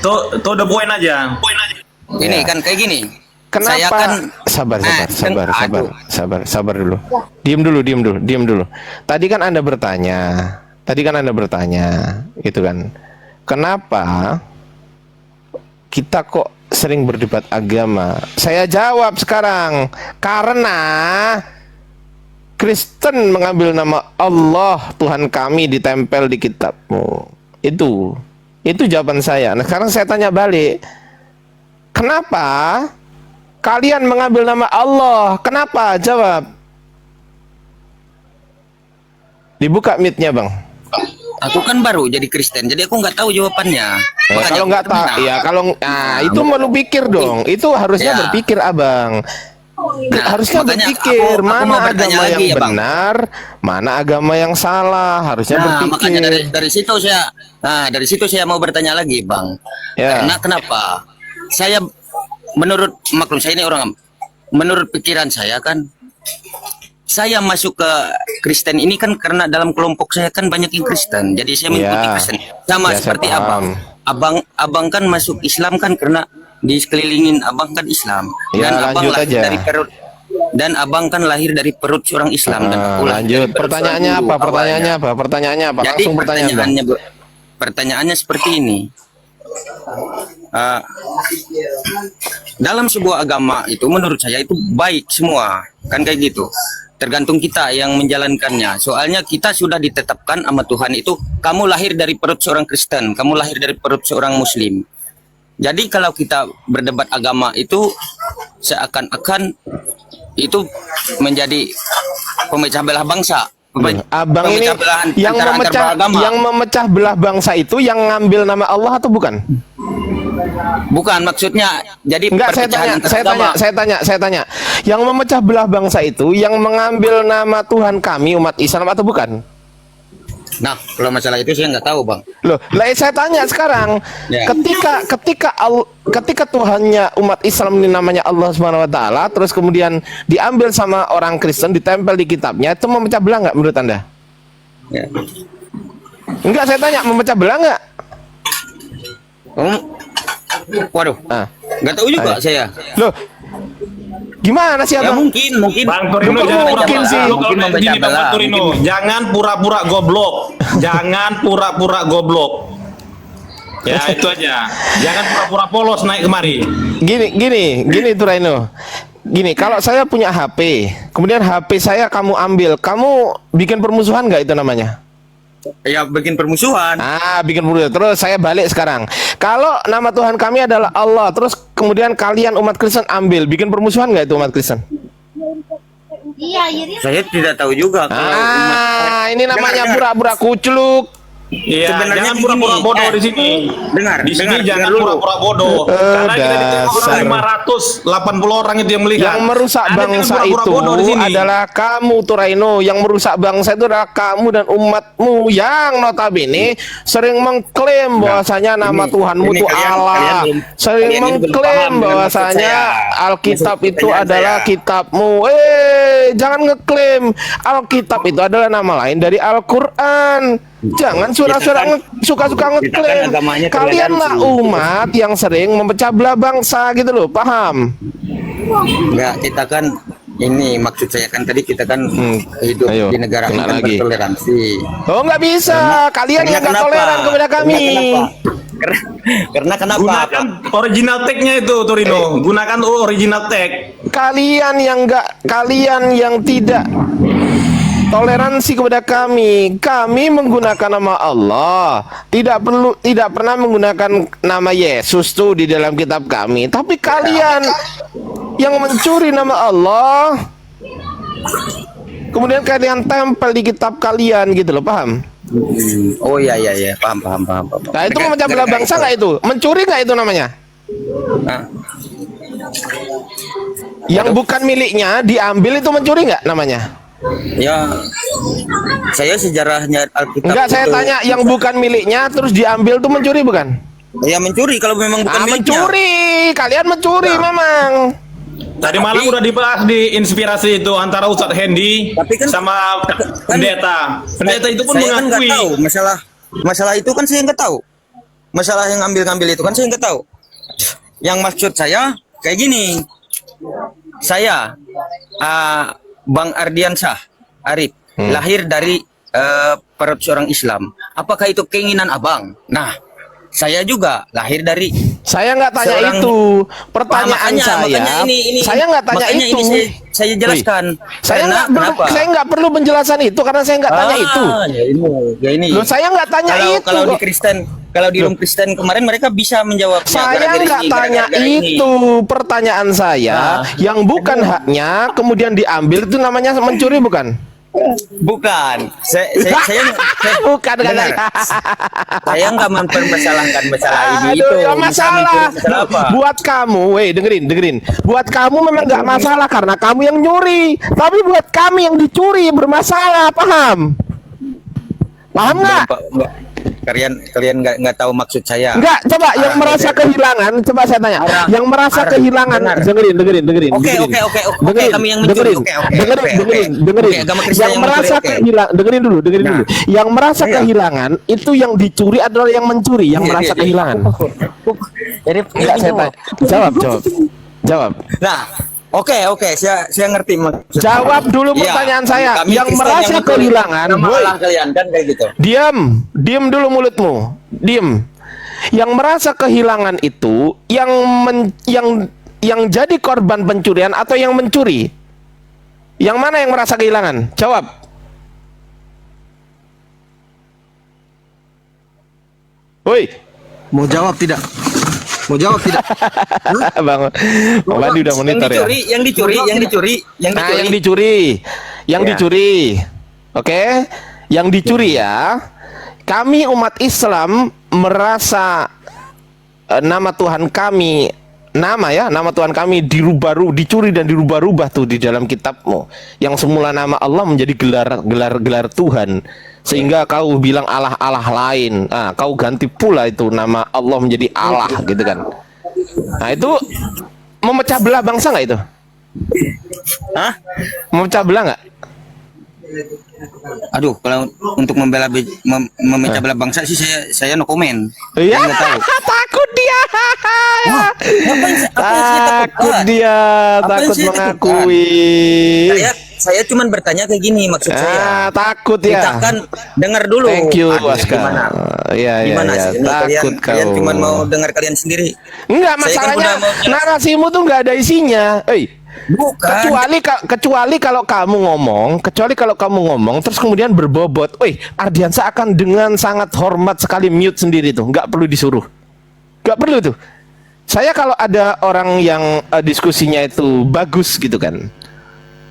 Tuh the point aja. Ini kan kayak gini. Kenapa? Saya kan sabar dulu. Diam dulu. Tadi kan Anda bertanya, gitu kan. Kenapa kita kok sering berdebat agama? Saya jawab sekarang, karena Kristen mengambil nama Allah Tuhan kami ditempel di kitabmu. Itu jawaban saya. Nah, sekarang saya tanya balik. Kenapa kalian mengambil nama Allah? Kenapa? Jawab. Dibuka mic-nya, Bang. aku kan baru jadi Kristen, jadi aku nggak tahu jawabannya. Kalau nggak tahu, ya itu perlu pikir dong. Itu harusnya berpikir, Abang. Harusnya berpikir aku mana mau bertanya agama lagi, yang ya, Bang. benar, mana agama yang salah. Harusnya berpikir. Makanya dari situ saya mau bertanya lagi, Bang. Ya. Karena kenapa? Saya menurut maklum saya ini orang, menurut pikiran saya kan, saya masuk ke Kristen ini kan karena dalam kelompok saya kan banyak yang Kristen, jadi saya mengikuti Kristen. Sama seperti abang kan masuk Islam kan karena di sekelilingin abang kan Islam, dan abang lahir dari perut, dan abang kan lahir dari perut seorang Islam. Dan aku lanjut. Pertanyaannya apa? Jadi langsung pertanyaannya seperti ini. Dalam sebuah agama itu menurut saya itu baik semua kan kayak gitu, tergantung kita yang menjalankannya. Soalnya kita sudah ditetapkan sama Tuhan itu, kamu lahir dari perut seorang Kristen, kamu lahir dari perut seorang Muslim. Jadi kalau kita berdebat agama itu seakan-akan itu menjadi pemecah belah bangsa. Abang ini yang memecah belah bangsa itu yang ngambil nama Allah atau bukan? Bukan, maksudnya jadi enggak, saya tanya. Yang memecah belah bangsa itu yang mengambil nama Tuhan kami umat Islam atau bukan? Nah, kalau masalah itu saya nggak tahu, Bang. Loh, saya tanya sekarang, ketika Tuhannya umat Islam ini namanya Allah Subhanahu wa taala, terus kemudian diambil sama orang Kristen, ditempel di kitabnya, itu memecah belah nggak menurut Anda? Ya. Enggak, saya tanya, memecah belah nggak? Waduh, nggak tahu juga saya. Loh, gimana sih, Abang? Mungkin Bang Torino, Bang Torino, jangan pura-pura goblok. Jangan pura-pura goblok. Ya, itu aja. Jangan pura-pura polos naik kemari. Gini Torino. Gini, kalau saya punya HP, kemudian HP saya kamu ambil, kamu bikin permusuhan nggak itu namanya? Ya, bikin permusuhan. Bikin permusuhan. Terus saya balik sekarang. Kalau nama Tuhan kami adalah Allah, terus kemudian kalian umat Kristen ambil, bikin permusuhan nggak itu umat Kristen? Saya tidak tahu juga. Ini namanya pura-pura kucluk. Iya, jangan pura-pura bodoh di sini. Di sini jangan pura-pura bodoh. Karena kita ditengok 580 orang itu yang melihat. Yang merusak bangsa itu adalah kamu, Turaino. Yang merusak bangsa itu adalah kamu dan umatmu yang notabene sering mengklaim bahwasanya nama Tuhanmu itu Allah. Sering mengklaim bahwasanya Alkitab itu adalah kitabmu. Jangan ngeklaim Alkitab itu adalah nama lain dari Al-Quran. Jangan suka-suka ngeklaim. Kalianlah umat yang sering memecah belah bangsa gitu loh, paham? Enggak, kita kan ini maksud saya kan tadi kita kan hidup di negara yang bertoleransi. Oh, nggak bisa. Kalian yang nggak toleran kepada kami. Karena kenapa? Gunakan original tag-nya itu, Torino. Gunakan original tag. Kalian yang tidak toleransi kepada kami. Kami menggunakan nama Allah. Tidak pernah menggunakan nama Yesus tuh di dalam kitab kami. Tapi kalian yang mencuri nama Allah, kemudian kalian tempel di kitab kalian gitu loh, paham? Oh iya, paham. Nah, itu memecah belah bangsa nggak itu? Mencuri nggak itu namanya? Yang bukan miliknya diambil itu mencuri nggak namanya? Ya, saya sejarahnya Alkitab. Enggak, saya tanya yang bukan miliknya terus diambil tuh mencuri bukan? Ya mencuri kalau memang bukan miliknya. Mencuri, kalian mencuri memang. Tadi malam udah dibahas di inspirasi itu antara Ustadz Hendy sama pendeta. Pendeta itu pun saya mengakui. Kan tahu masalah itu kan saya nggak tahu. masalah yang ngambil-ngambil itu kan saya nggak tahu. Yang maksud saya kayak gini. Saya Bang Ardiansyah Arif lahir dari perut seorang Islam. Apakah itu keinginan abang? Nah, saya juga lahir dari. Saya nggak tanya seorang, itu. Pertanyaan saya. Ini, saya nggak tanya makanya itu. Ini saya jelaskan. Saya nggak perlu penjelasan itu karena saya nggak tanya itu. Ya ini. Loh, saya nggak tanya itu. Kalau di Kristen, kalau di room Kristen kemarin mereka bisa menjawab. Saya nggak tanya itu. Pertanyaan saya yang bukan haknya kemudian diambil itu namanya mencuri bukan? Bukan. Saya Bukan benar. Saya nggak mempermasalahkan masalah ini Aduh, itu. ya masalah. Apa? Buat kamu, dengerin. Buat kamu memang nggak masalah karena kamu yang nyuri. Tapi buat kami yang dicuri bermasalah, paham? Paham nggak? Kalian nggak tahu maksud saya. Enggak, coba yang merasa kehilangan, coba saya tanya. Yang merasa kehilangan, dengerin. Oke, kami yang mencuri. Dengerin. Yang merasa kehilangan, dengerin dulu. Yang merasa kehilangan itu yang dicuri adalah yang mencuri, yang merasa kehilangan. Jadi enggak saya tanya. Jawab. Nah, Oke, saya ngerti maksud. Jawab dulu pertanyaan saya. Yang merasa kehilangan, kalian kan kayak gitu. Diam dulu mulutmu. Diam. Yang merasa kehilangan itu yang jadi korban pencurian atau yang mencuri? Yang mana yang merasa kehilangan? Jawab. Woi, mau jawab tidak? Bang Bandi udah monitor ya. Yang dicuri. Oke. Yang dicuri ya. Kami umat Islam merasa nama Tuhan kami dicuri dan dirubah-rubah tuh di dalam kitabmu. Yang semula nama Allah menjadi gelar Tuhan. Sehingga kau bilang Allah lain. Nah, kau ganti pula itu nama Allah menjadi Allah gitu kan. Nah, itu memecah belah bangsa nggak itu? Hah? Memecah belah nggak? Aduh, kalau untuk memecah belah bangsa sih saya no comment. Iya. Nggak tahu. Takut dia. Takut dia. Takut mengakui. Saya cuma bertanya kayak gini maksud saya. Takut ya. Kita kan dengar dulu. Thank you, Oscar. Iya. Takut kalian cuma mau dengar kalian sendiri. Enggak, masalahnya narasimu tuh nggak ada isinya. Bukan. Kecuali kalau kamu ngomong, terus kemudian berbobot. Ardiansyah akan dengan sangat hormat sekali mute sendiri tuh, nggak perlu disuruh. Nggak perlu tuh. Saya kalau ada orang yang diskusinya itu bagus gitu kan,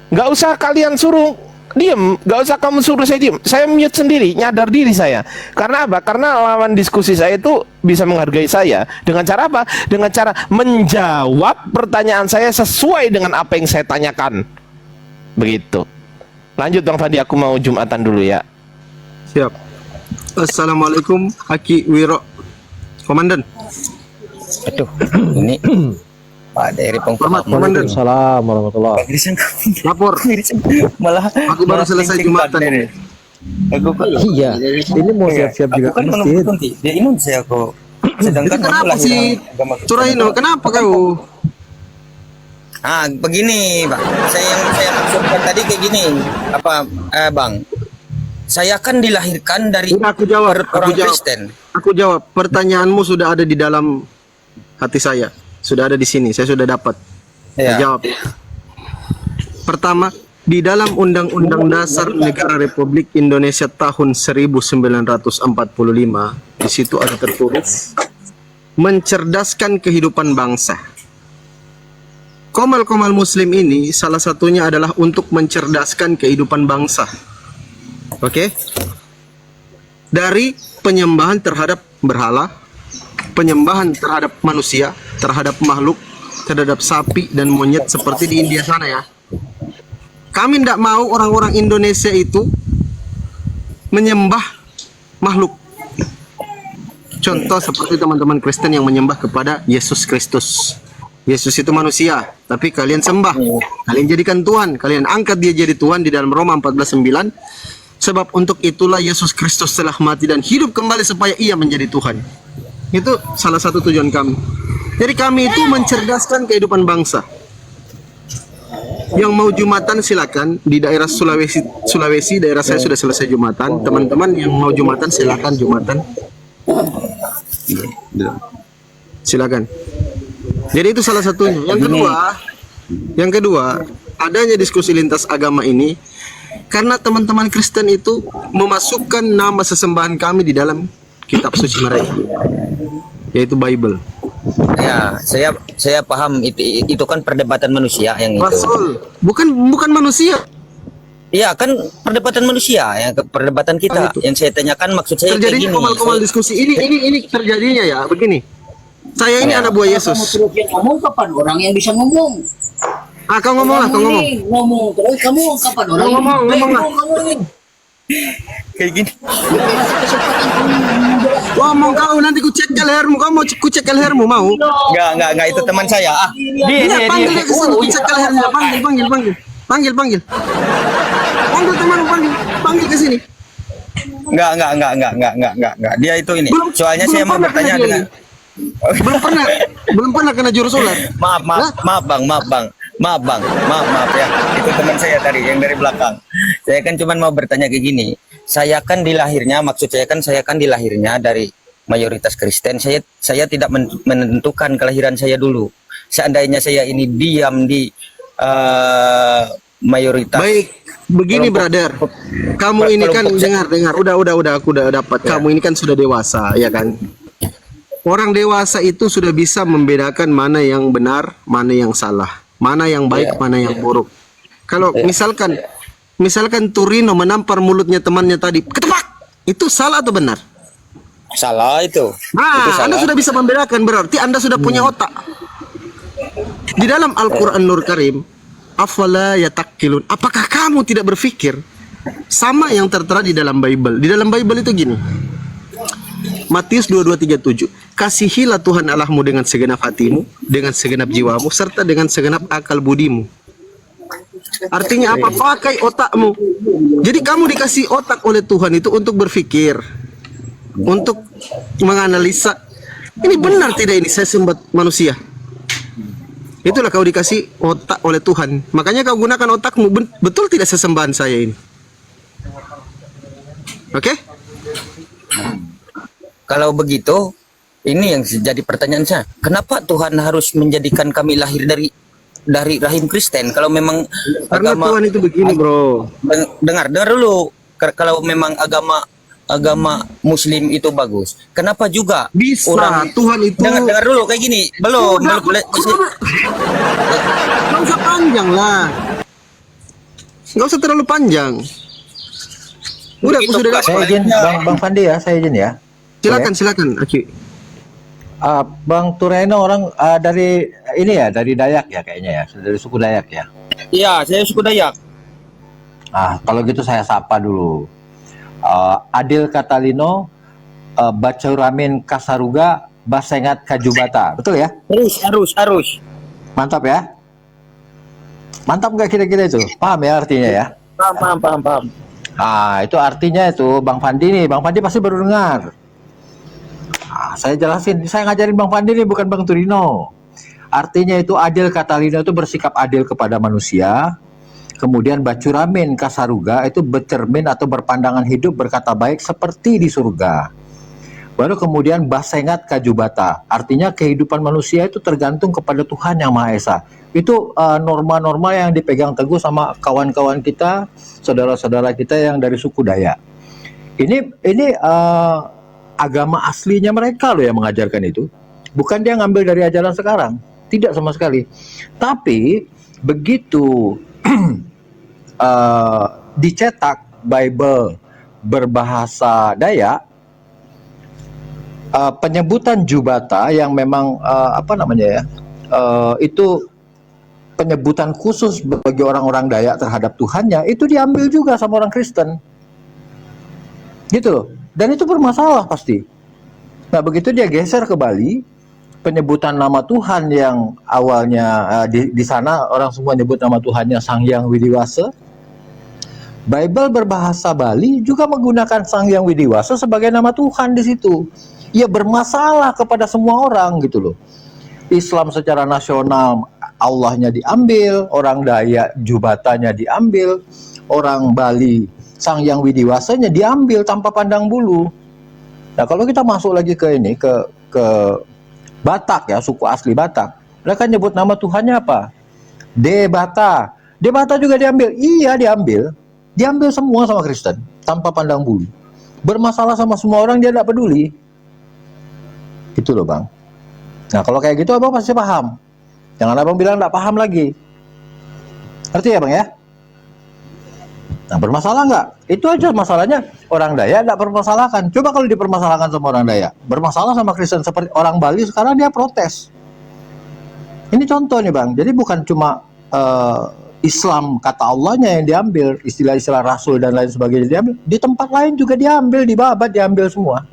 nggak usah kalian suruh diem, nggak usah kamu suruh saya diem. Saya mute sendiri, nyadar diri saya. Karena apa? Karena lawan diskusi saya itu bisa menghargai saya dengan cara apa? Dengan cara menjawab pertanyaan saya sesuai dengan apa yang saya tanyakan. Begitu. Lanjut Bang Fandi, aku mau Jumatan dulu ya. Siap. Assalamualaikum Aki Wiro Komandan. Aduh, ini Pak dari Hormat Komandan. Assalamualaikum warahmatullahi wabarakatuh. Lapor. Malah Aku baru selesai Jumatan ini. Iya, ini mau siap-siap juga kan masjid. Dia ini saya kok. Sedangkan Kenapa sih Curaino? Kenapa kau? Begini, Bang. Saya maksudkan tadi kayak gini. Bang? Saya kan dilahirkan dari Aku jawab. Kristen. Aku jawab. Pertanyaanmu sudah ada di dalam hati saya. Sudah ada di sini. Saya sudah dapat. Saya jawab. Pertama, di dalam Undang-Undang Dasar Negara Republik Indonesia tahun 1945, di situ ada tertulis mencerdaskan kehidupan bangsa. Komal-komal muslim ini salah satunya adalah untuk mencerdaskan kehidupan bangsa. Oke? Dari penyembahan terhadap berhala, penyembahan terhadap manusia, terhadap makhluk, terhadap sapi dan monyet seperti di India sana ya. Kami tidak mau orang-orang Indonesia itu menyembah makhluk. Contoh seperti teman-teman Kristen yang menyembah kepada Yesus Kristus. Yesus itu manusia, tapi kalian sembah. Kalian jadikan Tuhan, kalian angkat dia jadi Tuhan di dalam Roma 14:9. Sebab untuk itulah Yesus Kristus telah mati dan hidup kembali supaya ia menjadi Tuhan. Itu salah satu tujuan kami. Jadi kami itu mencerdaskan kehidupan bangsa. Yang mau Jumatan silakan di daerah Sulawesi daerah saya sudah selesai Jumatan. Teman-teman yang mau Jumatan silakan Jumatan. Silakan. Jadi itu salah satunya. Yang kedua, adanya diskusi lintas agama ini karena teman-teman Kristen itu memasukkan nama sesembahan kami di dalam kitab suci mereka, yaitu Bible. Ya, saya paham itu kan perdebatan manusia yang itu. Rasul, bukan manusia. Iya kan perdebatan manusia ya, perdebatan kita. Itu. Yang saya tanyakan maksud saya kayak Terjadinya gini. komal-komal diskusi ini terjadinya ya begini. Saya ini anak buah Yesus. Kamu terus yang ngomong, kapan orang yang bisa ngomong? Kau ngomong lah, kau ngomong. Ngomong terus kamu kapan orang yang Ngomong lah. Kayak gini. Ngomong kau nanti ku cek ke lehermu. Kau mau ku cek ke lehermu mau? Enggak itu teman saya. Ah, Dia panggil dia ke sini, ku cek ke lehernya. Panggil teman, panggil ke sini. Enggak. Dia itu ini. Soalnya belum saya mau pernah bertanya kena dia dengan belum pernah kena jurus ular. Maaf ya. Itu teman saya tadi yang dari belakang. Saya kan cuma mau bertanya kayak gini. Saya kan dilahirnya dari mayoritas Kristen. Saya tidak menentukan kelahiran saya dulu. Seandainya saya ini diam di mayoritas. Baik, begini brother. Kamu ini kan dengar. Udah aku udah dapat. Kamu ini kan sudah dewasa, ya kan? Orang dewasa itu sudah bisa membedakan mana yang benar, mana yang salah, mana yang baik, mana yang buruk. Kalau misalkan Turino menampar mulutnya temannya tadi, ketepak, itu salah atau benar? Salah itu. Nah, Anda sudah bisa membedakan, berarti Anda sudah punya otak. Di dalam Al-Quran Nur Karim, afala yatakkilun, apakah kamu tidak berpikir sama yang tertera di dalam Bible? Di dalam Bible itu gini, Matius 22:37, kasihilah Tuhan Allahmu dengan segenap hatimu, dengan segenap jiwamu, serta dengan segenap akal budimu. Artinya apa? Pakai otakmu. Jadi kamu dikasih otak oleh Tuhan itu untuk berpikir, untuk menganalisa, ini benar tidak ini saya sembah manusia. Itulah kau dikasih otak oleh Tuhan. Makanya kau gunakan otakmu. Betul tidak sesembahan saya ini? Oke? Kalau begitu, ini yang jadi pertanyaan saya. Kenapa Tuhan harus menjadikan kami lahir dari rahim Kristen? Kalau memang Karena agama, Tuhan itu begini, bro. dengar dulu. Kalau memang agama Muslim itu bagus, kenapa juga Bisa, orang Tuhan itu dengar dulu kayak gini? Belum boleh. Nggak usah panjang lah. Nggak usah terlalu panjang. Udah, aku sudah dapat. Saya izin, Bang Fandi ya, saya izin ya. Silakan, Aki. Bang Tureno orang dari ini ya, dari Dayak ya kayaknya ya, dari suku Dayak ya. Iya, saya suku Dayak. Kalau gitu saya sapa dulu. Adil Katalino, Bacauramin Kasaruga, Basengat Kajubata, betul ya? Harus. Mantap ya? Mantap nggak kira-kira itu? Paham ya artinya ya? Paham. Itu artinya itu Bang Fandi nih, Bang Fandi pasti baru dengar. Saya jelasin, saya ngajarin Bang Fandi nih, bukan Bang Turino. Artinya itu Adil Katalino itu bersikap adil kepada manusia. Kemudian Bacuramin Kasaruga itu bercermin atau berpandangan hidup berkata baik seperti di surga. Baru kemudian Basengat Kajubata, artinya kehidupan manusia itu tergantung kepada Tuhan Yang Maha Esa. Itu norma-norma yang dipegang teguh sama kawan-kawan kita, saudara-saudara kita yang dari suku Dayak. Ini agama aslinya mereka loh yang mengajarkan itu. Bukan dia ngambil dari ajaran sekarang, tidak sama sekali. Tapi begitu dicetak Bible berbahasa Dayak, penyebutan Jubata yang memang itu penyebutan khusus bagi orang-orang Dayak terhadap Tuhannya, itu diambil juga sama orang Kristen, gitu loh. Dan itu bermasalah pasti. Nah begitu dia geser ke Bali, penyebutan nama Tuhan yang awalnya di sana orang semua nyebut nama Tuhannya Sang Hyang Widiwasa. Bible berbahasa Bali juga menggunakan Sang Hyang Widiwasa sebagai nama Tuhan di situ. ya bermasalah kepada semua orang gitu loh. Islam secara nasional Allahnya diambil, orang Dayak jubatannya diambil, orang Bali Sang Yang Widiwasanya diambil tanpa pandang bulu. Nah kalau kita masuk lagi ke ini ke Batak ya, suku asli Batak, mereka nyebut nama Tuhannya apa? Debata. Debata juga diambil. Iya diambil semua sama Kristen tanpa pandang bulu. Bermasalah sama semua orang, dia tidak peduli. Itu loh bang. Nah kalau kayak gitu abang pasti paham. Jangan abang bilang tidak paham lagi. Ngerti ya bang ya? Nah bermasalah nggak? Itu aja masalahnya. Orang Dayak tidak permasalahkan. Coba kalau dipermasalahkan sama orang Dayak, bermasalah sama Kristen seperti orang Bali sekarang dia protes. Ini contoh nih bang. Jadi bukan cuma Islam kata Allahnya yang diambil, istilah-istilah Rasul dan lain sebagainya diambil. Di tempat lain juga diambil, dibabat, diambil semua.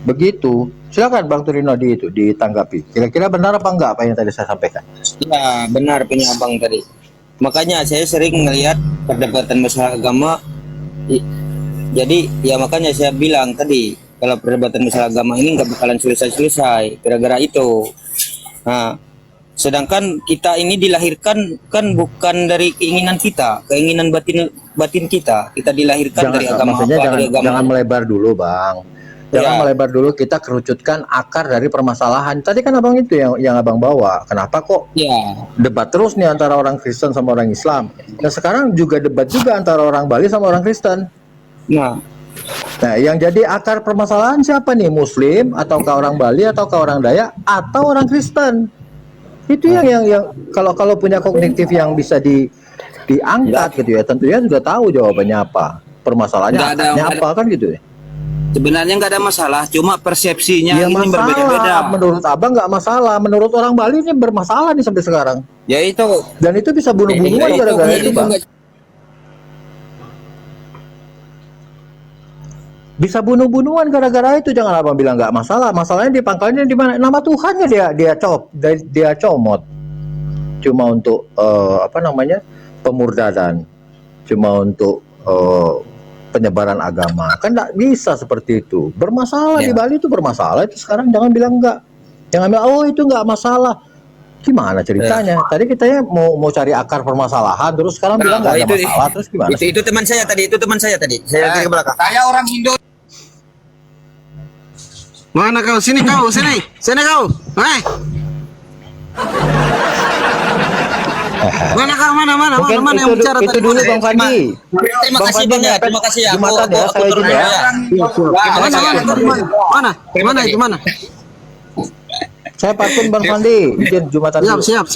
Begitu. Silakan Bang Turino ditanggapi. Kira-kira benar apa enggak apa yang tadi saya sampaikan? Ya, benar punya abang tadi. Makanya saya sering melihat perdebatan masalah agama. Jadi ya makanya saya bilang tadi, kalau perdebatan masalah agama ini nggak bakalan selesai-selesai gara-gara itu. Nah, sedangkan kita ini dilahirkan kan bukan dari keinginan kita, keinginan batin kita. Kita dilahirkan dari agama apa? Dari agama. Jangan melebar dulu, Bang. Jangan melebar dulu, kita kerucutkan akar dari permasalahan. Tadi kan abang itu yang abang bawa. Kenapa kok debat terus nih antara orang Kristen sama orang Islam? Nah sekarang juga debat juga antara orang Bali sama orang Kristen. Nah yang jadi akar permasalahan siapa nih? Muslim ataukah orang Bali ataukah orang Dayak atau orang Kristen? Itu yang kalau punya kognitif yang bisa diangkat gitu ya, tentunya sudah tahu jawabannya apa, permasalahannya apa kan gitu ya. Sebenarnya nggak ada masalah, cuma persepsinya ya, ini masalah. berbeda-beda. Menurut abang nggak masalah, menurut orang Bali ini bermasalah nih sampai sekarang. Ya itu. Dan itu bisa bunuh-bunuhan gara-gara itu, Bang. Bisa bunuh-bunuhan gara-gara itu. Jangan abang bilang nggak masalah. Masalahnya di pangkalnya di mana? Nama Tuhannya dia comot. Cuma untuk pemurdadan. Cuma untuk penyebaran agama. Kan tidak bisa seperti itu. Bermasalah di Bali itu bermasalah. Itu sekarang jangan bilang enggak. Jangan bilang oh itu enggak masalah. Gimana ceritanya? Tadi kita mau cari akar permasalahan, terus sekarang bilang enggak ada masalah. Terus gimana? Itu teman saya tadi. Saya ke belakang. Saya orang Indo. Mana kau? Sini kau, sini kau. Mana kau? Mana yang bicara itu dulu Bang Fandi. Terima kasih Bang ya. Terima kasih ya. Jumatan ya, saya izin ya. Mana? Iya. Saya pantun Bang Fandi, izin Jumatan dulu. Siap.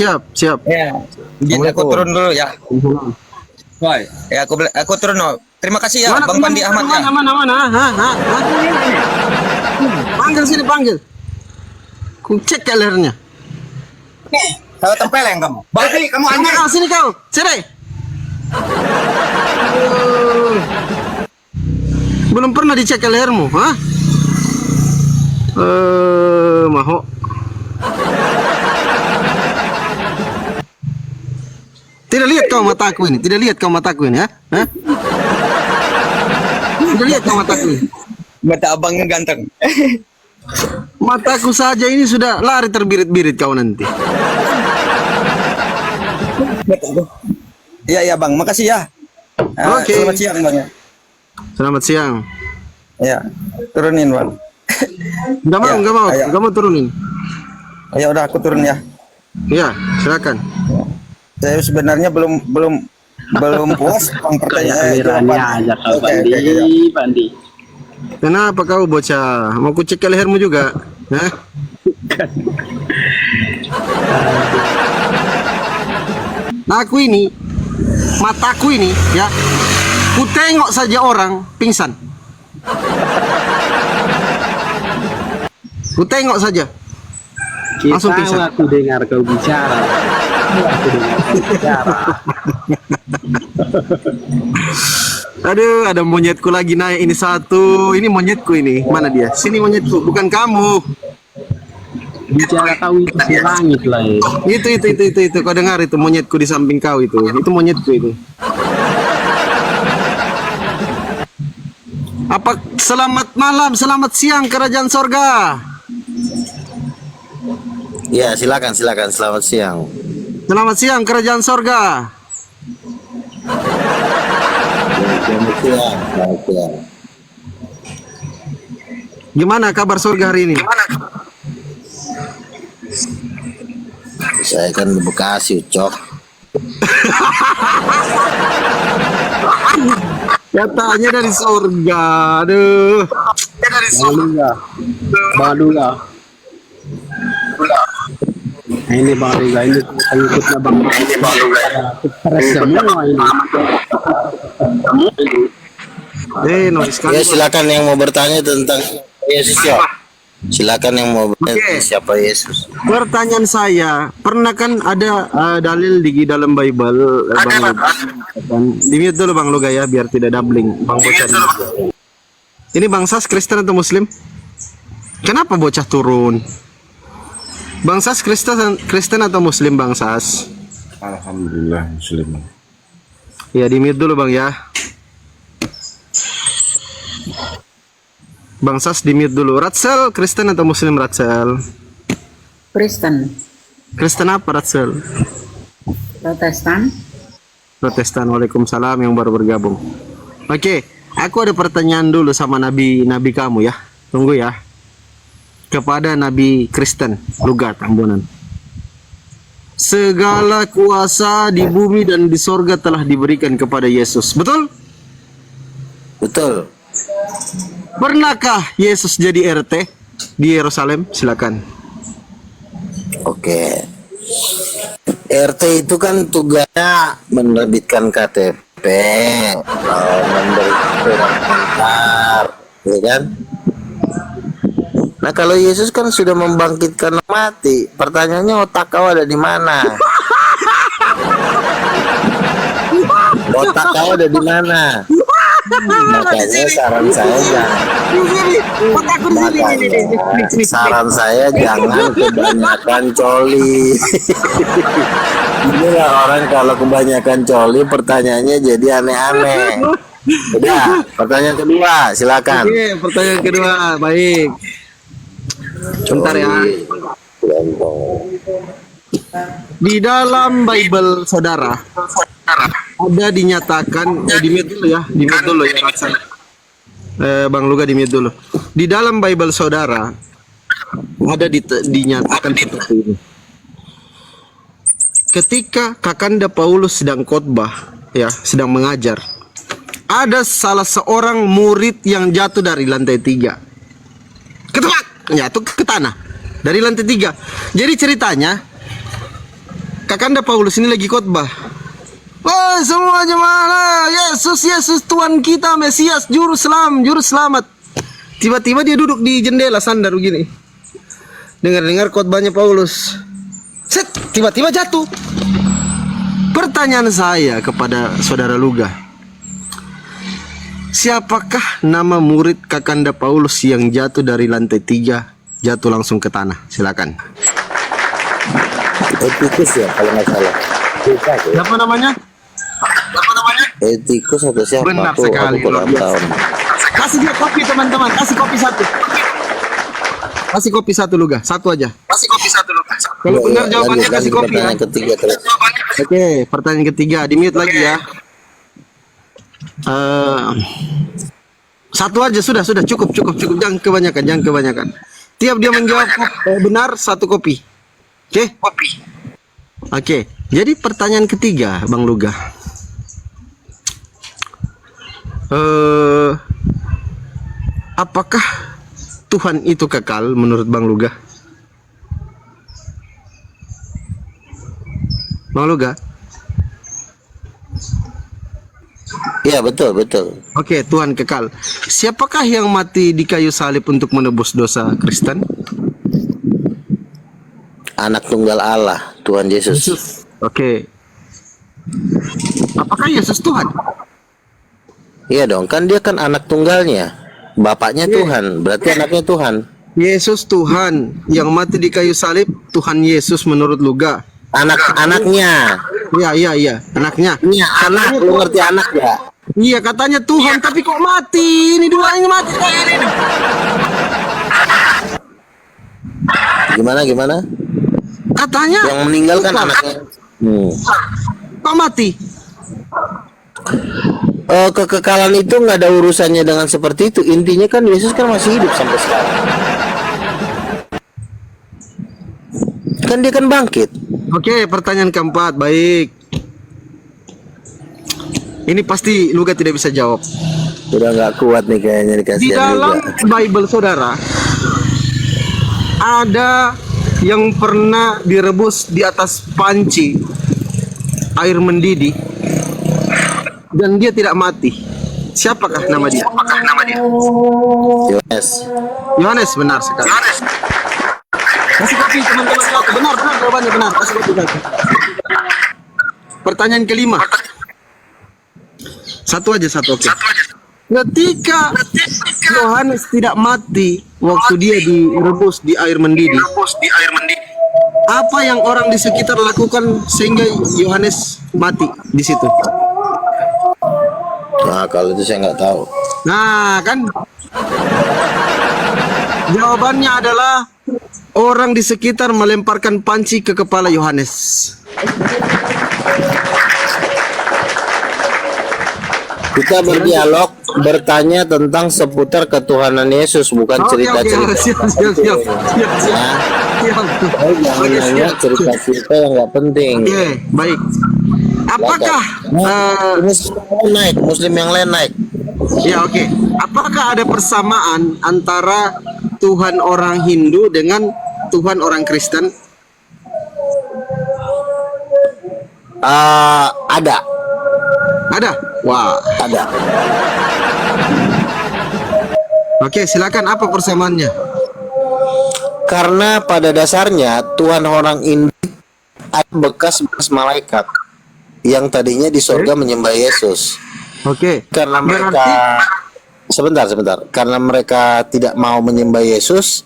Ya. Aku turun dulu ya. Woi, ya aku turun. Terima kasih ya Bang Fandi Ahmad ya. Mana? Panggil sini. Ku cek lehernya. Saya tempeleng kamu. Babi kamu anjing. Sini kau. Sini. Belum pernah dicek lehermu, ha? Maho. Tidak lihat kau mataku ini, ha? Tidak lihat kau mataku ini. Mata abangnya ganteng. Mataku saja ini sudah lari terbirit-birit kau nanti. Iya Bang, makasih ya. Oke. Selamat siang Bang ya. Selamat siang. Ya, turunin Bang. Enggak mau turunin. Ya udah aku turun ya. Ya, silakan. Saya sebenarnya belum puas Bang pertanyaan. Bandi. Kenapa kau bocah? Mau ku cek lehermu juga? Hah? Mataku ini ya, ku tengok saja orang pingsan. Ku tengok saja. Langsung pingsan. Aku dengar kau bicara. Aduh, ada monyetku lagi naik ini satu. Ini monyetku ini. Mana dia? Sini monyetku, bukan kamu. Bicara kau itu si langit lah ya. Itu. Kau dengar itu monyetku di samping kau itu. Itu monyetku itu. Selamat malam, selamat siang kerajaan sorga. Ya, silakan. Selamat siang. Selamat siang kerajaan sorga. Selamat siang. Gimana kabar sorga hari ini? Saya kan di Bekasi, Cok. Katanya dari sorga. Aduh. Bang Duga. Ini Bang Duga, ini pengikutnya Bang Duga. Stres semua ini. Noise sekali. Ya, silakan yang mau bertanya tentang Yesus ya. Silakan yang mau bertanya tentang siapa Yesus. Pertanyaan saya, pernah kan ada dalil di dalam Bible, Bang Luga? Di-mute dulu Bang Luga ya, biar tidak doubling. Bang Bocah. Ini Bangsas Kristen atau Muslim? Kenapa Bocah turun? Bangsas Kristen atau Muslim Bangsas? Alhamdulillah Muslim. Ya, di-mute dulu Bang ya. Bangsas di-mute dulu. Ratsel, Kristen atau Muslim Ratsel? Kristen. Kristen apa Ratsel? Protestan. Protestan. Waalaikumsalam yang baru bergabung. Oke, aku ada pertanyaan dulu sama nabi kamu ya. Tunggu ya. Kepada Nabi Kristen, Luga Tambunan. Segala kuasa di bumi dan di sorga telah diberikan kepada Yesus. Betul? Betul. Pernahkah Yesus jadi RT di Yerusalem? Silakan. Oke. RT itu kan tugasnya menerbitkan KTP, memberi surat antar, ya kan? Nah, kalau Yesus kan sudah membangkitkan mati. Pertanyaannya, otak kau ada di mana? Otak kau ada di mana? Makanya saran saya jangan kebanyakan coli. Inilah orang kalau kebanyakan coli pertanyaannya jadi aneh-aneh. Udah, pertanyaan kedua, silakan. Oke, pertanyaan kedua, baik. Bentar ya. Di dalam Bible saudara ada dinyatakan di-mute dulu ya, di-mute dulu ya. Bang Luga di-mute dulu. Di dalam Bible saudara ada dinyatakan seperti ini. Ketika Kakanda Paulus sedang khotbah ya, sedang mengajar, ada salah seorang murid yang jatuh dari lantai 3. Ketepak, jatuh ke tanah dari lantai 3. Jadi ceritanya Kakanda Paulus ini lagi khotbah. Oh, semua jemaah, Yesus Tuhan kita, Mesias, juru selamat. Tiba-tiba dia duduk di jendela sandar begini. Dengar khotbahnya Paulus. Set, tiba-tiba jatuh. Pertanyaan saya kepada saudara Luga, siapakah nama murid Kakanda Paulus yang jatuh dari lantai 3, jatuh langsung ke tanah? Silakan. Etikus ya kalau nggak salah. Siapa namanya? Etikus atau siapa? Benar sekali. Kasih dia kopi teman-teman, kasih kopi satu. Kasih kopi satu Luga, satu aja. Kasih kopi satu Luga. Kalau benar jawabannya kasih kopi ya. Ketiga, Oke, pertanyaan ketiga, di-mute lagi ya. Satu aja sudah cukup, jangan kebanyakan. Tiap dia menjawab benar satu kopi. Oke? Oke. Jadi pertanyaan ketiga, Bang Luga. Apakah Tuhan itu kekal menurut Bang Luga? Bang Luga? Iya, betul. Oke, Tuhan kekal. Siapakah yang mati di kayu salib untuk menebus dosa Kristen? Anak tunggal Allah, Tuhan Yesus. Oke. Apakah Yesus Tuhan? Iya dong, kan dia kan anak tunggalnya. Bapaknya Tuhan, berarti anaknya Tuhan. Yesus Tuhan yang mati di kayu salib, Tuhan Yesus menurut Luga. Anaknya. Iya, anaknya. Iya, anak. Lu ngerti anak ya? Iya katanya Tuhan, tapi kok mati? Ini dua ini mati. Gimana? Katanya Yang meninggal kan Tuhan. anaknya. Kok mati? Kekekalan itu nggak ada urusannya dengan seperti itu. Intinya kan Yesus kan masih hidup sampai sekarang. Kan dia kan bangkit. Oke, pertanyaan keempat, baik. Ini pasti Luga tidak bisa jawab. Udah nggak kuat nih kayaknya Di dikasih dalam Bible saudara, ada yang pernah direbus di atas panci air mendidih dan dia tidak mati. Siapakah nama dia? Yohanes. Yohanes, benar sekali. Kasih kopi teman-teman. Benar jawabannya benar. Kasih kopi. Pertanyaan kelima. Satu aja. Oke. Ketika Yohanes tidak mati waktu dia direbus di air mendidih, apa yang orang di sekitar lakukan sehingga Yohanes mati di situ? Nah, kalau itu saya nggak tahu. Nah, kan jawabannya adalah orang di sekitar melemparkan panci ke kepala Yohanes. Kita berdialog, bertanya tentang seputar ketuhanan Yesus, bukan cerita-cerita. Siap. Jangan nanya cerita-cerita yang nggak penting. Oke, baik. Apakah Muslim yang lain naik. ya oke. Apakah ada persamaan antara Tuhan orang Hindu dengan Tuhan orang Kristen? Ada. Ada. Wah. Ada. Oke, silakan, apa persamaannya? Karena pada dasarnya Tuhan orang Hindu ada bekas malaikat yang tadinya di sorga menyembah Yesus. Oke. Karena mereka sebentar. Karena mereka tidak mau menyembah Yesus,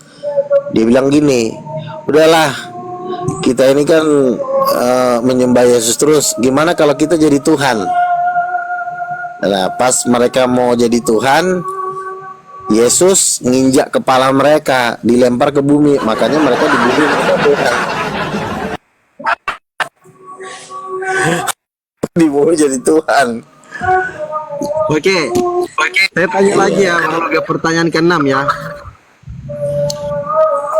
dia bilang gini, udahlah, kita ini kan menyembah Yesus terus. Gimana kalau kita jadi Tuhan? Nah, pas mereka mau jadi Tuhan, Yesus nginjak kepala mereka, dilempar ke bumi, makanya mereka dibumi oleh Tuhan. Dibawa jadi Tuhan. Oke. Saya tanya lagi ya, Bang Luga, pertanyaan ke-6 ya.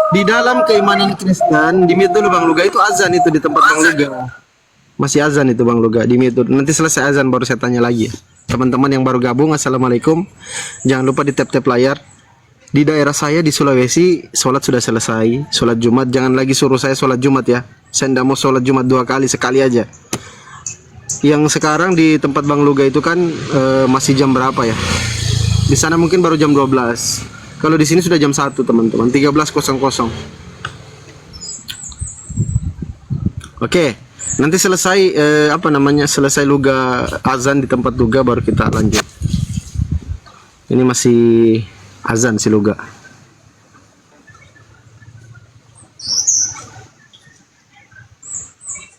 Di dalam keimanan Kristen, di dulu Bang Luga, itu azan itu di tempat Bang Luga. Masih azan itu Bang Luga, di mute. Nanti selesai azan baru saya tanya lagi ya. Teman-teman yang baru gabung, assalamualaikum. Jangan lupa di tap-tap layar. Di daerah saya di Sulawesi, sholat sudah selesai. Sholat Jumat, jangan lagi suruh saya sholat Jumat ya. Saya tidak mau sholat Jumat 2 kali, sekali aja. Yang sekarang di tempat Bang Luga itu kan masih jam berapa ya? Di sana mungkin baru jam 12. Kalau di sini sudah jam 1 teman-teman, 13.00. Oke, nanti selesai selesai Luga azan di tempat Luga baru kita lanjut. Ini masih azan si Luga.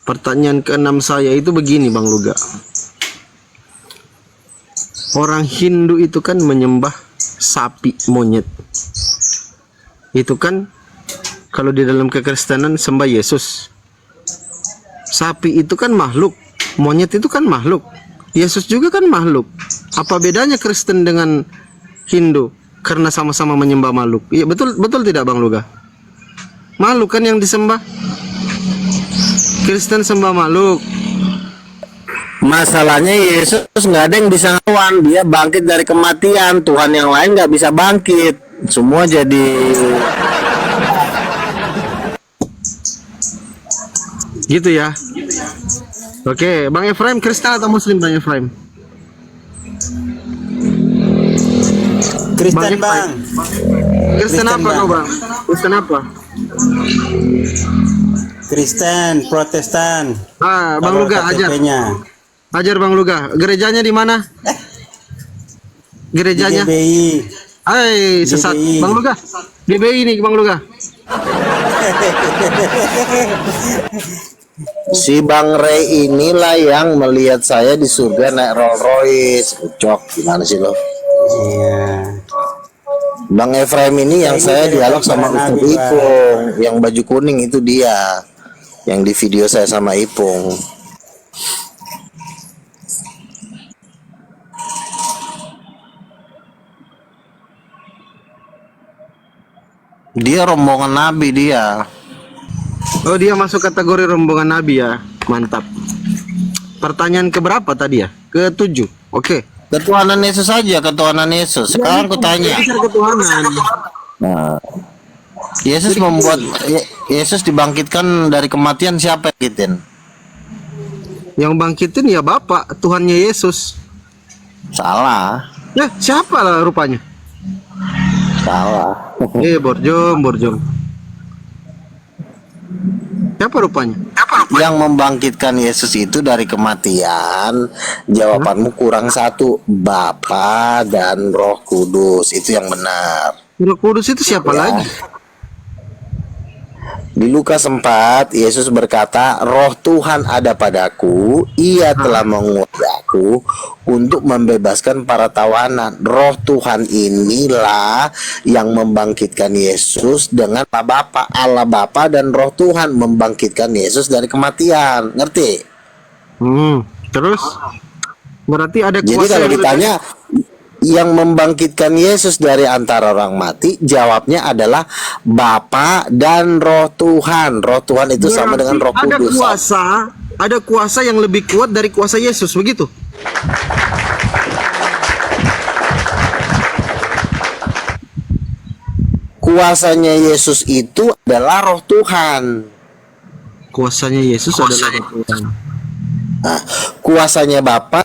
Pertanyaan ke-6 saya itu begini Bang Luga. Orang Hindu itu kan menyembah sapi monyet. Itu kan kalau di dalam kekristenan sembah Yesus. Sapi itu kan makhluk, monyet itu kan makhluk. Yesus juga kan makhluk. Apa bedanya Kristen dengan Hindu? Karena sama-sama menyembah makhluk. Iya, betul tidak Bang Luga? Makhluk kan yang disembah. Kristen sembah makhluk. Masalahnya Yesus nggak ada yang bisa ngelawan, dia bangkit dari kematian. Tuhan yang lain nggak bisa bangkit. Semua jadi gitu ya. Oke, Bang Efraim Kristen atau Muslim Bang Efraim? Kristen Bang. Kristen apa kau Bang? Kristen apa? Kristen, Protestan. Bang Luga ajar. KTP-nya. Ajar Bang Luga. Gerejanya di mana? Gerejanya? GBI. Hai, sesat. GBI. Bang Luga. GBI nih Bang Luga. Si Bang Ray inilah yang melihat saya di surga naik Rolls Royce. Ucok, gimana sih lo? Iya. Bang Efraim ini yang saya dialog sama Ustadz Ipung, yang baju kuning itu dia, yang di video saya sama Ipung. Dia rombongan Nabi dia. Oh, dia masuk kategori rombongan Nabi ya. Mantap. Pertanyaan keberapa tadi ya? Ke-7. Oke. Ketuhanan Yesus saja, ketuhanan Yesus. Sekarang aku tanya. Ketuhanan. Nah, Yesus dibangkitkan dari kematian, siapa yang bangkitin? Yang bangkitin ya Bapak, Tuhannya Yesus. Salah. Ya, siapa lah rupanya? Salah. Borjom. Siapa rupanya? Yang membangkitkan Yesus itu dari kematian, jawabanmu kurang satu, Bapa dan Roh Kudus, itu yang benar. Roh Kudus itu siapa lagi? Di Lukas 4, Yesus berkata, Roh Tuhan ada padaku, Ia telah mengutus aku untuk membebaskan para tawanan. Roh Tuhan inilah yang membangkitkan Yesus dengan Allah Bapa dan Roh Tuhan membangkitkan Yesus dari kematian. Ngerti? Terus? Berarti ada kuasa. Jadi kalau ditanya yang membangkitkan Yesus dari antara orang mati, jawabnya adalah Bapa dan Roh Tuhan. Roh Tuhan itu sama dengan Roh Kudus. Ada kuasa yang lebih kuat dari kuasa Yesus, begitu? Kuasanya Yesus itu adalah Roh Tuhan. Kuasanya Yesus adalah Roh Tuhan. Nah, kuasanya Bapa,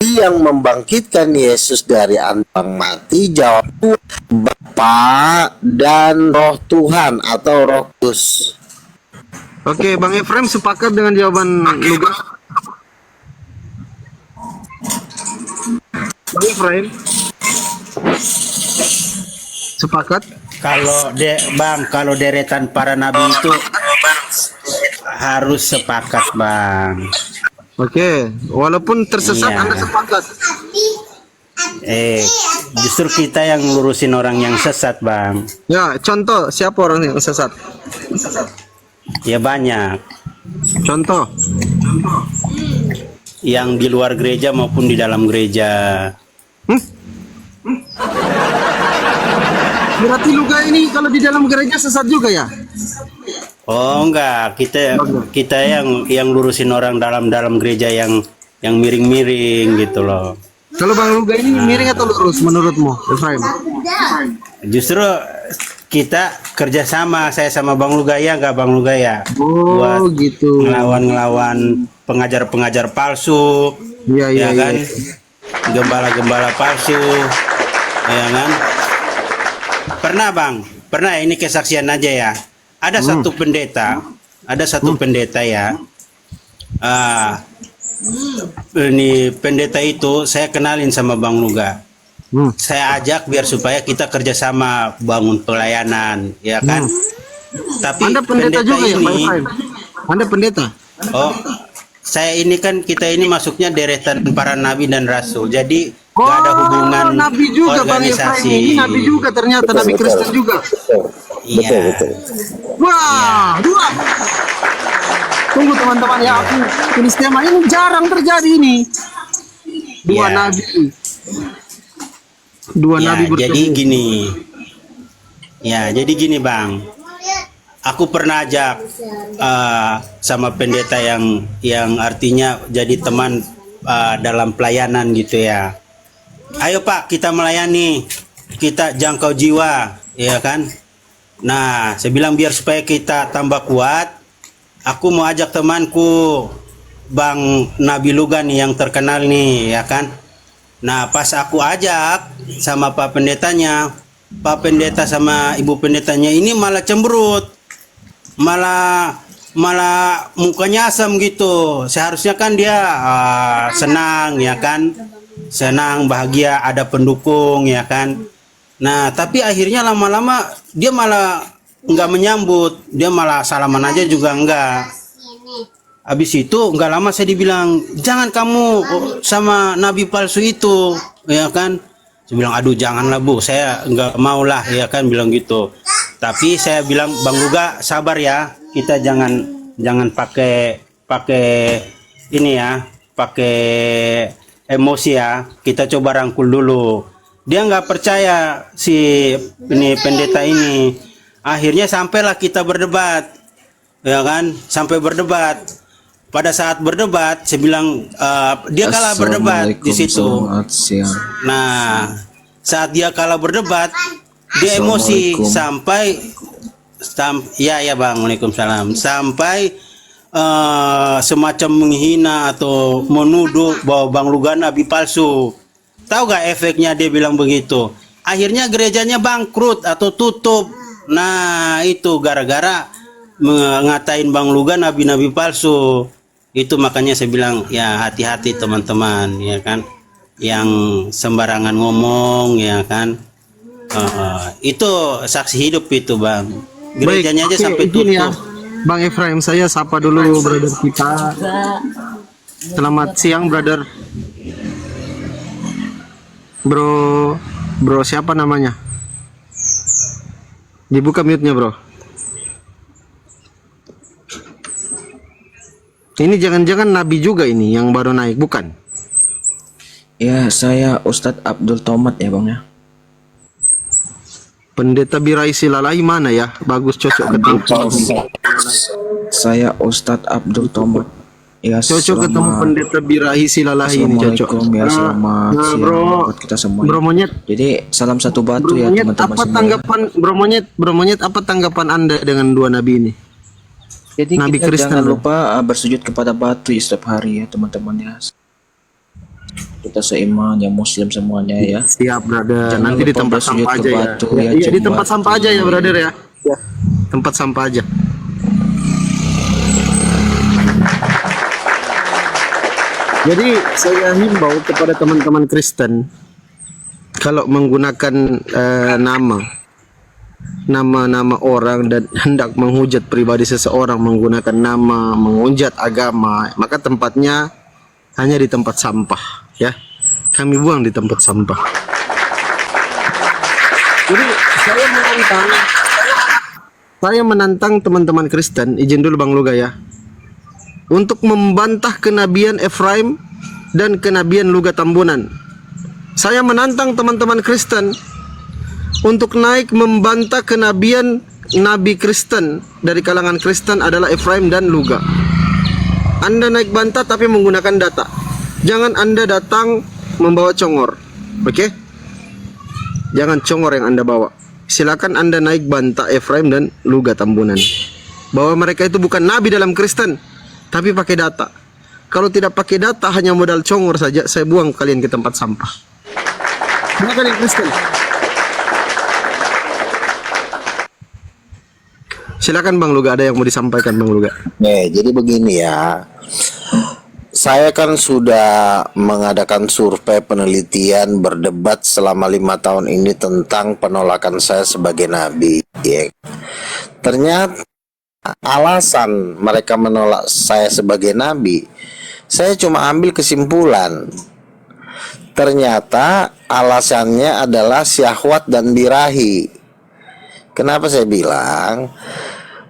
yang membangkitkan Yesus dari antara mati, jawab Bapa dan Roh Tuhan atau Roh Kudus. Oke, Bang Efraim sepakat dengan jawaban Lugas? Bang Efraim sepakat? Kalau deretan para nabi itu harus sepakat, Bang. Oke, walaupun tersesat Iya. Anda sepakat. Justru kita yang lurusin orang yang sesat, Bang. Ya, contoh siapa orang yang sesat? Ya banyak. Contoh. Yang di luar gereja maupun di dalam gereja. Berarti Luga ini kalau di dalam gereja sesat juga ya? Oh enggak, kita yang lurusin orang dalam gereja yang miring-miring gitu loh. Kalau Bang Luga ini miring atau lurus menurutmu, Efraim? Justru kita kerjasama, saya sama Bang Lugaya, enggak Bang Lugaya. Oh, gitu. Ngelawan pengajar-pengajar palsu. Iya, kan? Gembala-gembala palsu. Ya kan? Pernah ini kesaksian aja ya. Ada satu pendeta ya. Ini pendeta itu saya kenalin sama Bang Luga. Saya ajak biar supaya kita kerjasama bangun pelayanan, ya kan? Tapi Anda pendeta juga ini, ya, Pak Efraim? Anda pendeta? Oh, saya ini kan kita ini masuknya deretan para nabi dan rasul. Jadi nggak ada hubungan Nabi juga Bang Efraim organisasi. ini Nabi juga ternyata, Nabi Kristen juga. Iya. Betul. Wah, dua. Tunggu teman-teman ya, aku tulis tema ini jarang terjadi ini. Dua Iya. nabi. Dua Ya, nabi bertemu. jadi gini Bang. Aku pernah ajak sama pendeta yang artinya jadi teman dalam pelayanan gitu ya. Ayo Pak, kita melayani, kita jangkau jiwa, ya kan? Nah, saya bilang biar supaya kita tambah kuat, aku mau ajak temanku Bang Nabi Luga nih yang terkenal nih, ya kan? Nah, pas aku ajak sama Pak Pendetanya, Pak Pendeta sama Ibu Pendetanya ini malah cemberut. Malah mukanya asam gitu. Seharusnya kan dia senang, ya kan? Senang, bahagia, ada pendukung, ya kan? Nah, tapi akhirnya lama-lama dia malah nggak menyambut, dia malah salaman aja juga enggak. Habis itu nggak lama saya dibilang, jangan kamu sama nabi palsu itu, ya kan. Saya bilang, aduh janganlah Bu, saya nggak mau lah, ya kan, bilang gitu. Tapi saya bilang, Bang Luga sabar ya, kita jangan pakai ini ya, pakai emosi ya, kita coba rangkul dulu. Dia nggak percaya si ini pendeta ini. Akhirnya sampailah kita berdebat, ya kan, sampai berdebat. Pada saat berdebat, saya bilang dia kalah berdebat di situ. Nah, saat dia kalah berdebat, dia emosi sampai ya Bang, Waalaikumsalam, sampai semacam menghina atau menuduh bahwa Bang Luga nabi palsu. Tahu gak efeknya dia bilang begitu? Akhirnya gerejanya bangkrut atau tutup. Nah, itu gara-gara ngatain Bang Luga nabi palsu. Itu makanya saya bilang, ya hati-hati teman-teman, ya kan, yang sembarangan ngomong, ya kan. Itu saksi hidup itu Bang. Gerejanya aja sampai tutup. Ya. Bang Efraim, saya sapa dulu brother kita. Selamat siang brother. Bro siapa namanya? Dibuka mute-nya bro. Ini jangan-jangan nabi juga ini yang baru naik, bukan? Ya, saya Ustadz Abdul Tomat ya Bang ya. Pendeta Birai Silalahi mana ya? Bagus, cocok ketemu. Saya Ustadz Abdul Tomat. Ya, cocok ketemu Pendeta Birai Silalahi ini, cocok. Ya, selamat siang buat kita semua. Bro Monyet. Jadi salam satu batu Bro ya Monyet, teman-teman apa semua. tanggapan Bro Monyet, apa tanggapan Anda dengan dua nabi ini? Jadi Nabi kita Kristen, jangan bro. lupa bersujud kepada batu ya setiap hari ya teman-teman ya. Kita seiman ya Muslim semuanya ya. Siap brother. Jangan Nanti di lupa tempat bersujud sampah ke aja ya. batu, Ya, ya, iya, di coba. tempat sampah aja ya brother ya. Ya. Tempat sampah aja. Jadi saya himbau kepada teman-teman Kristen, kalau menggunakan nama orang dan hendak menghujat pribadi seseorang menggunakan nama, menghujat agama, maka tempatnya hanya di tempat sampah ya. Kami buang di tempat sampah. Jadi saya menantang teman-teman Kristen, izin dulu Bang Luga ya, untuk membantah kenabian Efraim dan kenabian Luga Tambunan. Saya menantang teman-teman Kristen untuk naik membantah kenabian Nabi Kristen dari kalangan Kristen adalah Efraim dan Luga. Anda naik bantah tapi menggunakan data. Jangan Anda datang membawa congor. Oke? Jangan congor yang Anda bawa. Silakan Anda naik bantah Efraim dan Luga Tambunan, bahwa mereka itu bukan nabi dalam Kristen, tapi pakai data. Kalau tidak pakai data, hanya modal congor saja, saya buang kalian ke tempat sampah. Bukan yang Kristen. Silakan Bang Luga, ada yang mau disampaikan Bang Luga. Jadi begini ya. Saya kan sudah mengadakan survei penelitian berdebat selama 5 tahun ini tentang penolakan saya sebagai nabi. Ya. Ternyata alasan mereka menolak saya sebagai nabi, saya cuma ambil kesimpulan. Ternyata alasannya adalah syahwat dan birahi. Kenapa saya bilang?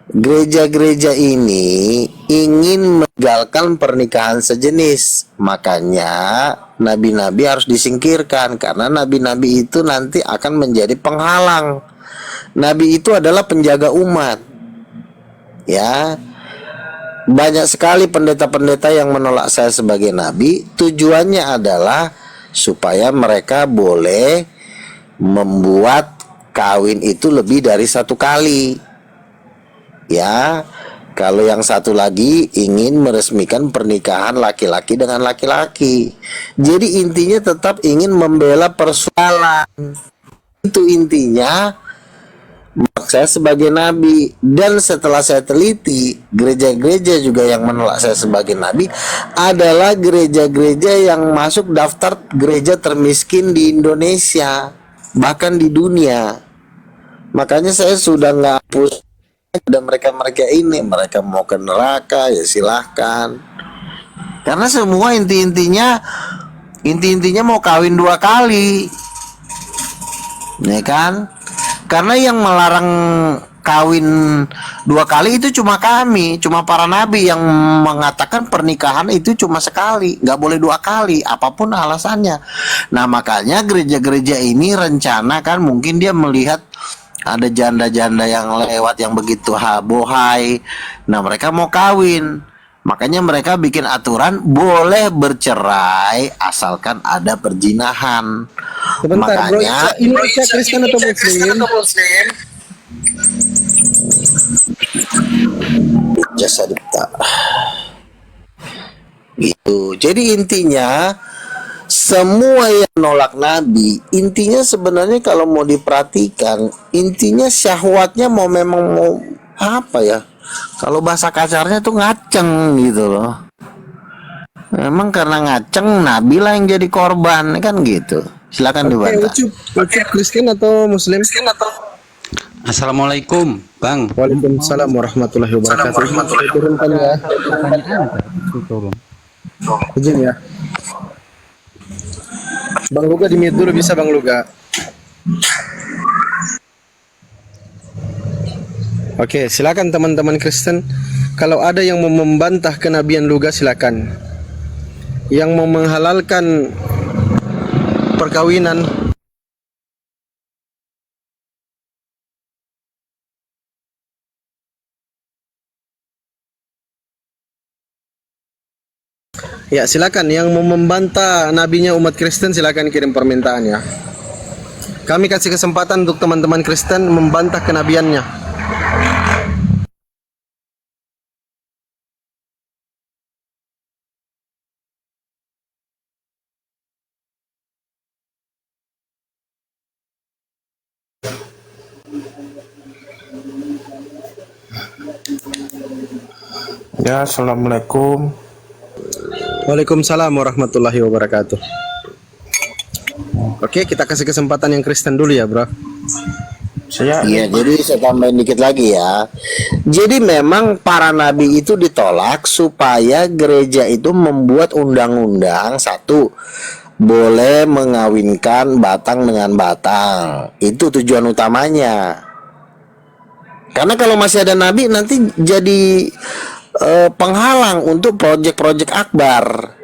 Gereja-gereja ini ingin meninggalkan pernikahan sejenis. Makanya nabi-nabi harus disingkirkan, karena nabi-nabi itu nanti akan menjadi penghalang. Nabi itu adalah penjaga umat. Ya. Banyak sekali pendeta-pendeta yang menolak saya sebagai nabi. Tujuannya adalah supaya mereka boleh membuat kawin itu lebih dari 1 kali. Ya, kalau yang satu lagi ingin meresmikan pernikahan laki-laki dengan laki-laki. Jadi intinya tetap ingin membela persoalan. Itu intinya saya sebagai nabi. Dan setelah saya teliti, gereja-gereja juga yang menolak saya sebagai nabi adalah gereja-gereja yang masuk daftar gereja termiskin di Indonesia, bahkan di dunia. Makanya saya sudah nggak hapus ada mereka ini, mereka mau ke neraka ya silahkan. Karena semua inti-intinya mau kawin 2 kali, ya kan? Karena yang melarang kawin 2 kali itu cuma kami, cuma para nabi yang mengatakan pernikahan itu cuma sekali, nggak boleh 2 kali, apapun alasannya. Nah makanya gereja-gereja ini rencana kan, mungkin dia melihat ada janda-janda yang lewat yang begitu bohai, nah mereka mau kawin. Makanya mereka bikin aturan boleh bercerai asalkan ada perjinahan. Sebentar, Makanya bro, Indonesia Kristen atau Muslim? Jasa Dipta. Gitu. Jadi intinya semua yang nolak Nabi, intinya sebenarnya kalau mau diperhatikan, intinya syahwatnya memang mau apa ya? Kalau bahasa kasarnya tuh ngaceng gitu loh. Memang karena ngaceng Nabi lah yang jadi korban kan gitu. Silakan dibantah. Ucup Kristen atau Muslim? Assalamualaikum, Bang. Waalaikumsalam warahmatullahi wabarakatuh. Turunkan ya. Izin ya. Bang Luga di mute dulu, bisa Bang Luga? Oke, silakan teman-teman Kristen. Kalau ada yang mau membantah kenabian Luga, silakan. Yang mau menghalalkan perkawinan, ya silakan. Yang mau membantah nabinya umat Kristen, silakan kirim permintaan ya. Kami kasih kesempatan untuk teman-teman Kristen membantah kenabiannya. Ya, assalamualaikum. Waalaikumsalam warahmatullahi wabarakatuh. Oke, kita kasih kesempatan yang Kristen dulu ya, bro. Iya, jadi saya tambahin dikit lagi ya. Jadi memang para nabi itu ditolak supaya gereja itu membuat undang-undang, satu, boleh mengawinkan batang dengan batang. Itu tujuan utamanya. Karena kalau masih ada nabi nanti jadi penghalang untuk proyek-proyek akbar.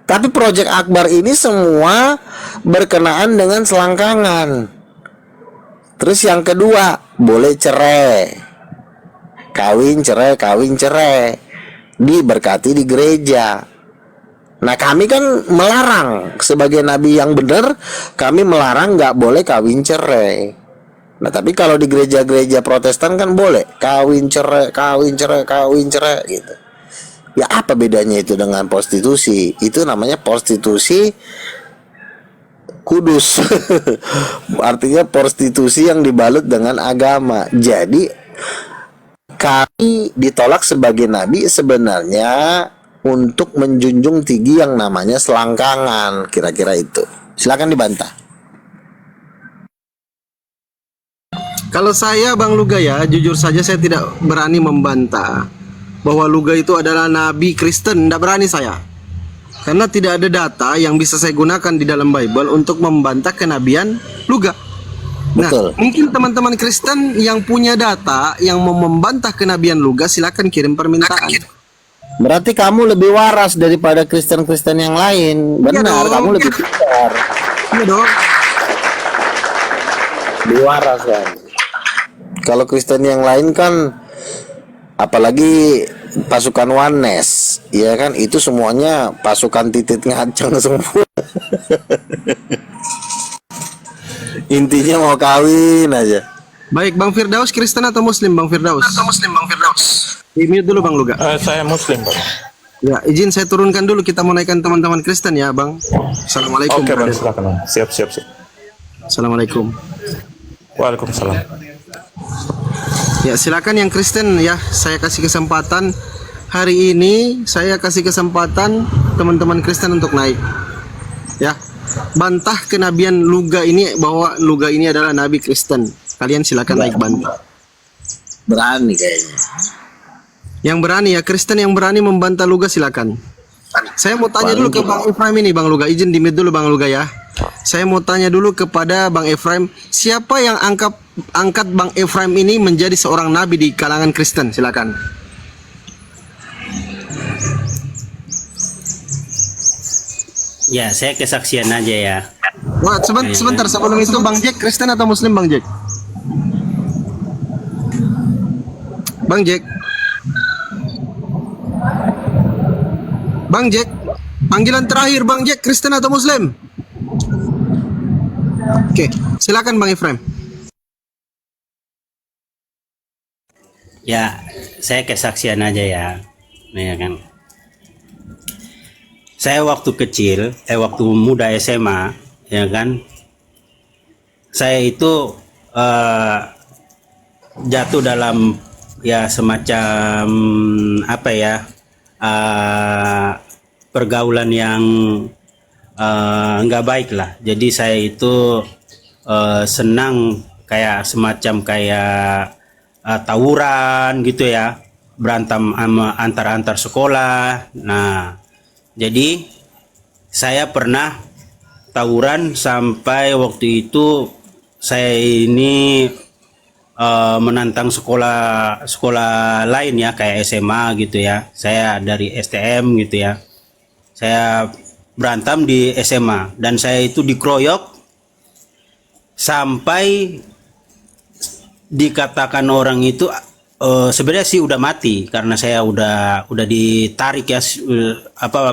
Tapi proyek akbar ini semua berkenaan dengan selangkangan. Terus yang kedua, boleh cerai. Kawin cerai. Diberkati di gereja. Nah kami kan melarang, sebagai nabi yang benar, kami melarang nggak boleh kawin cerai. Nah tapi kalau di gereja-gereja Protestan kan boleh kawin cerai gitu. Ya apa bedanya itu dengan prostitusi? Itu namanya prostitusi kudus. Artinya prostitusi yang dibalut dengan agama. Jadi kami ditolak sebagai nabi sebenarnya untuk menjunjung tinggi yang namanya selangkangan, kira-kira itu. Silakan dibantah. Kalau saya Bang Luga ya, jujur saja saya tidak berani membantah bahwa Luga itu adalah nabi Kristen. Tidak berani saya. Karena tidak ada data yang bisa saya gunakan di dalam Bible untuk membantah kenabian Luga. Nah, Betul. mungkin teman-teman Kristen yang punya data yang mau membantah kenabian Luga, silakan kirim permintaan. Berarti kamu lebih waras daripada Kristen-Kristen yang lain. Benar, dong. kamu lebih pintar. Iya dong. Lebih waras kan. Kalau Kristen yang lain kan, apalagi pasukan Oneness, ya kan, itu semuanya pasukan titit ngaceng semua. Intinya mau kawin aja. Baik, Bang Firdaus Kristen atau Muslim, Bang Firdaus? Di mute dulu Bang Luga. Saya Muslim, Bang. Ya, izin saya turunkan dulu, kita mau naikkan teman-teman Kristen ya, Bang. Assalamualaikum. Oke, Bang, brother. silakan, Bang. Siap. Assalamualaikum. Waalaikumsalam. Ya, silakan yang Kristen ya, saya kasih kesempatan hari ini, saya kasih kesempatan teman-teman Kristen untuk naik. Ya. Bantah kenabian Luga ini, bahwa Luga ini adalah nabi Kristen. Kalian silakan naik bantah. Berani kayaknya. Yang berani ya, Kristen yang berani membantah Luga silakan. Saya mau tanya dulu ke Bang Efraim ini, Bang Luga. Izin di mute dulu Bang Luga ya. Saya mau tanya dulu kepada Bang Efraim, siapa yang angkat Bang Efraim ini menjadi seorang nabi di kalangan Kristen? Silakan. Ya, saya kesaksian aja ya. Wah, sebentar sebelum itu Bang Jack Kristen atau Muslim Bang Jack? Bang Jack. Bang Jack, panggilan terakhir Bang Jack, Kristen atau Muslim? Oke, silakan Bang Efraim. Ya, saya kesaksian aja ya. Ya kan. Saya waktu kecil, waktu muda SMA, ya kan, saya itu jatuh dalam ya semacam apa ya, pergaulan yang nggak baik lah. Jadi saya itu senang kayak semacam kayak tawuran gitu ya, berantem antar sekolah. Nah, jadi saya pernah tawuran sampai waktu itu saya ini menantang sekolah lain ya, kayak SMA gitu ya. Saya dari STM gitu ya. Saya berantem di SMA dan saya itu dikeroyok sampai dikatakan orang itu sebenarnya sih udah mati karena saya udah ditarik ya,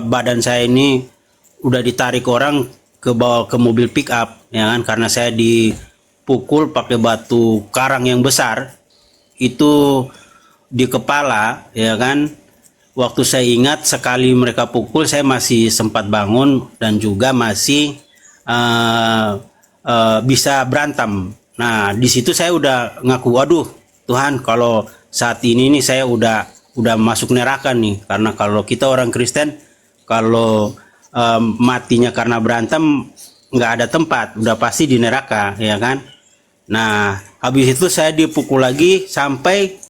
badan saya ini udah ditarik orang ke bawah ke mobil pick up ya kan, karena saya dipukul pakai batu karang yang besar itu di kepala ya kan. Waktu saya ingat sekali mereka pukul saya masih sempat bangun dan juga masih bisa berantem. Nah, di situ saya udah ngaku, waduh Tuhan, kalau saat ini nih saya udah masuk neraka nih, karena kalau kita orang Kristen kalau matinya karena berantem nggak ada tempat, udah pasti di neraka ya kan. Nah, habis itu saya dipukul lagi sampai